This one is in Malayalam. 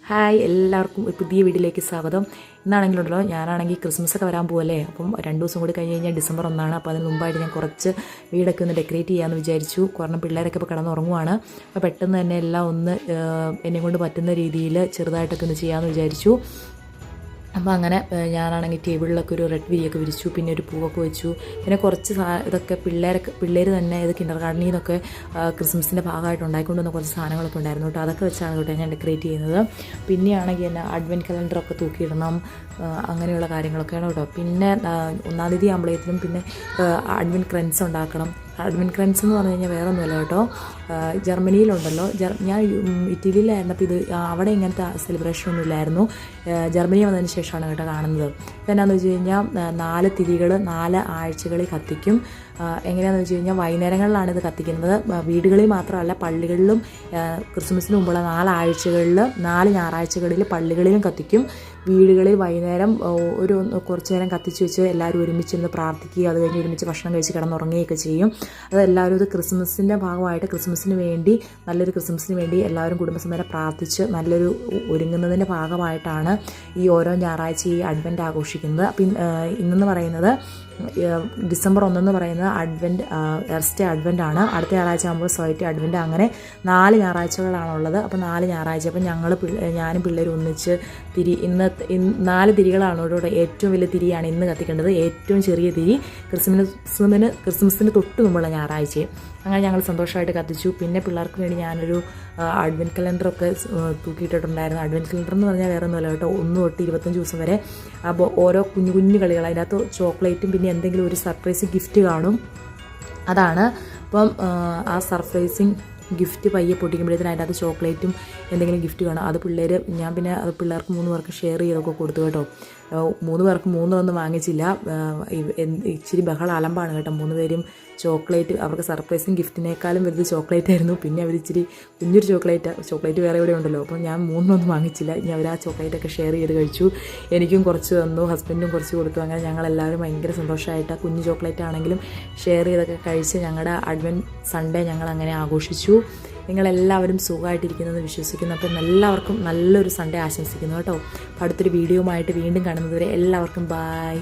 ഹായ്, എല്ലാവർക്കും ഒരു പുതിയ വീഡിയോയിലേക്ക് സ്വാഗതം. ഇന്നാണെങ്കിലുണ്ടല്ലോ, ഞാനാണെങ്കിൽ ക്രിസ്മസ് ഒക്കെ വരാൻ പോകല്ലേ. അപ്പം 2 ദിവസം കൂടി കഴിഞ്ഞ് കഴിഞ്ഞാൽ ഡിസംബർ 1 അപ്പോൾ അതിന് മുമ്പായിട്ട് ഞാൻ കുറച്ച് വീടൊക്കെ ഒന്ന് ഡെക്കറേറ്റ് ചെയ്യാമെന്ന് വിചാരിച്ചു. കാരണം പിള്ളേരൊക്കെ ഇപ്പോൾ കിടന്നുറങ്ങുവാണ്. അപ്പോൾ പെട്ടെന്ന് തന്നെ എല്ലാം ഒന്ന് എന്നെ കൊണ്ട് പറ്റുന്ന രീതിയിൽ ചെറുതായിട്ടൊക്കെ ഒന്ന് ചെയ്യാമെന്ന് വിചാരിച്ചു. അപ്പോൾ അങ്ങനെ ഞാനാണെങ്കിൽ ടേബിളിലൊക്കെ ഒരു റെഡ് വിരിയൊക്കെ വിരിച്ചു, പിന്നെ ഒരു പൂവൊക്കെ വെച്ചു. പിന്നെ കുറച്ച് ഇതൊക്കെ പിള്ളേർ തന്നെ ഇത് കിൻഡർ ഗാർഡനിൽ നിന്നൊക്കെ ക്രിസ്മസിൻ്റെ ഭാഗമായിട്ട് ഉണ്ടായിക്കൊണ്ടുവന്ന കുറച്ച് സാധനങ്ങളൊക്കെ ഉണ്ടായിരുന്നു കേട്ടോ. അതൊക്കെ വെച്ചാണ് കേട്ടോ ഞാൻ ഡെക്കറേറ്റ് ചെയ്യുന്നത്. പിന്നെയാണെങ്കിൽ എന്നെ അഡ്വൻറ്റ് കലണ്ടറൊക്കെ തൂക്കിയിടണം, അങ്ങനെയുള്ള കാര്യങ്ങളൊക്കെയാണ് കേട്ടോ. പിന്നെ 1-ാം തീയതി ആകുമ്പോഴത്തേനും പിന്നെ അഡ്വൻറ്റ് ക്രൻസ് ഉണ്ടാക്കണം. അഡ്വൻറ്റ് ക്രൻസ് എന്ന് പറഞ്ഞു കഴിഞ്ഞാൽ വേറെ ഒന്നുമല്ല കേട്ടോ. ജർമ്മനിയിലുണ്ടല്ലോ, ഞാൻ ഇറ്റലിയിലായിരുന്നപ്പോൾ ഇത് അവിടെ ഇങ്ങനത്തെ സെലിബ്രേഷൻ ഒന്നും ഇല്ലായിരുന്നു. ജർമ്മനി വന്നതിന് ശേഷമാണ് കേട്ടോ കാണുന്നത്. എന്നാന്ന് വെച്ച് കഴിഞ്ഞാൽ 4 തിരികൾ 4 ആഴ്ചകളിൽ കത്തിക്കും. എങ്ങനെയാണെന്ന് വെച്ച് കഴിഞ്ഞാൽ വൈകുന്നേരങ്ങളിലാണ് ഇത് കത്തിക്കുന്നത്. വീടുകളിൽ മാത്രമല്ല, പള്ളികളിലും ക്രിസ്മസിന് മുമ്പുള്ള 4 ആഴ്ചകളിൽ 4 ഞായറാഴ്ചകളിൽ പള്ളികളിലും കത്തിക്കും. വീടുകളിൽ വൈകുന്നേരം കുറച്ച് നേരം കത്തിച്ച് വെച്ച് എല്ലാവരും ഒരുമിച്ചിരുന്ന് പ്രാർത്ഥിക്കുക, അത് കഴിഞ്ഞ് ഒരുമിച്ച് ഭക്ഷണം കഴിച്ച് കിടന്നുറങ്ങുകയൊക്കെ ചെയ്യും. അതെല്ലാവരും ഇത് ക്രിസ്മസിൻ്റെ ഭാഗമായിട്ട് നല്ലൊരു ക്രിസ്മസിന് വേണ്ടി എല്ലാവരും കുടുംബസമേതം പ്രാർത്ഥിച്ച് നല്ലൊരു ഒരുങ്ങുന്നതിൻ്റെ ഭാഗമായിട്ടാണ് ഈ ഓരോ ഞായറാഴ്ച ഈ അഡ്വൻറ്റ് ആഘോഷിക്കുന്നത്. അപ്പം ഇന്നെന്ന് പറയുന്നത് ഡിസംബർ 1 എന്ന് പറയുന്നത് എർസ്റ്റേ അഡ്വൻ്റ് ആണ്. അടുത്ത ഞായറാഴ്ച ആകുമ്പോൾ സ്വൈറ്റ് അഡ്വൻ്റ്. അങ്ങനെ 4 ഞായറാഴ്ചകളാണുള്ളത്. അപ്പോൾ 4 ഞായറാഴ്ച അപ്പം ഞാനും പിള്ളേരും ഒന്നിച്ച് 4 തിരികളാണ് ഇവിടെ. ഏറ്റവും വലിയ തിരിയാണ് ഇന്ന് കത്തിക്കേണ്ടത്. ഏറ്റവും ചെറിയ തിരി ക്രിസ്മസിന് തൊട്ട് മുമ്പുള്ള ഞായറാഴ്ചയും. അങ്ങനെ ഞങ്ങൾ സന്തോഷമായിട്ട് കത്തിച്ചു. പിന്നെ പിള്ളേർക്ക് വേണ്ടി ഞാനൊരു അഡ്വൻറ്റ് കലണ്ടറൊക്കെ തൂക്കിയിട്ടിട്ടുണ്ടായിരുന്നു. അഡ്വൻറ്റ് കലണ്ടർ എന്ന് പറഞ്ഞാൽ വേറെ ഒന്നുമല്ല കേട്ടോ, 1 തൊട്ട് 25 ദിവസം വരെ. അപ്പോൾ ഓരോ കുഞ്ഞു കുഞ്ഞു കളികൾ, അതിനകത്ത് ചോക്ലേറ്റും പിന്നെ എന്തെങ്കിലും ഒരു സർപ്രൈസ് ഗിഫ്റ്റ് കാണും. അതാണ്. അപ്പം ആ സർപ്രൈസിങ് ഗിഫ്റ്റ് പയ്യെ പൊട്ടിക്കുമ്പോഴത്തേന് അതിൻ്റെ അകത്ത് ചോക്ലേറ്റും എന്തെങ്കിലും ഗിഫ്റ്റ് കാണും. അത് ഞാൻ പിന്നെ അത് പിള്ളേർക്ക് 3 പേർക്ക് ഷെയർ ചെയ്തൊക്കെ കൊടുത്തു കേട്ടോ. 3 പേർക്ക് 3 ഒന്നും വാങ്ങിച്ചില്ല. ഇച്ചിരി ബഹളം അലമ്പാണ് കേട്ടോ. 3 പേരും ചോക്ലേറ്റ്, അവർക്ക് സർപ്രൈസിങ് ഗിഫ്റ്റിനേക്കാളും വലുത് ചോക്ലേറ്റ് ആയിരുന്നു. പിന്നെ അവരിച്ചിരി കുഞ്ഞൊരു ചോക്ലേറ്റ് വേറെ എവിടെ ഉണ്ടല്ലോ. അപ്പോൾ ഞാൻ 3 ഒന്നും വാങ്ങിച്ചില്ല. ഇനി അവർ ആ ചോക്ലേറ്റൊക്കെ ഷെയർ ചെയ്ത് കഴിച്ചു. എനിക്കും കുറച്ച് തന്നു, ഹസ്ബൻഡും കുറച്ച് കൊടുത്തു. അങ്ങനെ ഞങ്ങളെല്ലാവരും ഭയങ്കര സന്തോഷമായിട്ട് കുഞ്ഞു ചോക്ലേറ്റ് ആണെങ്കിലും ഷെയർ ചെയ്തൊക്കെ കഴിച്ച് ഞങ്ങളുടെ അഡ്വൻറ്റ് സൺഡേ ഞങ്ങൾ അങ്ങനെ ആഘോഷിച്ചു. നിങ്ങളെല്ലാവരും സുഖമായിട്ടിരിക്കുന്നതെന്ന് വിശ്വസിക്കുന്നു. അപ്പം എല്ലാവർക്കും നല്ലൊരു സൺഡേ ആശംസിക്കുന്നു കേട്ടോ. അടുത്തൊരു വീഡിയോയുമായിട്ട് വീണ്ടും കാണുന്നതുവരെ എല്ലാവർക്കും ബായ്.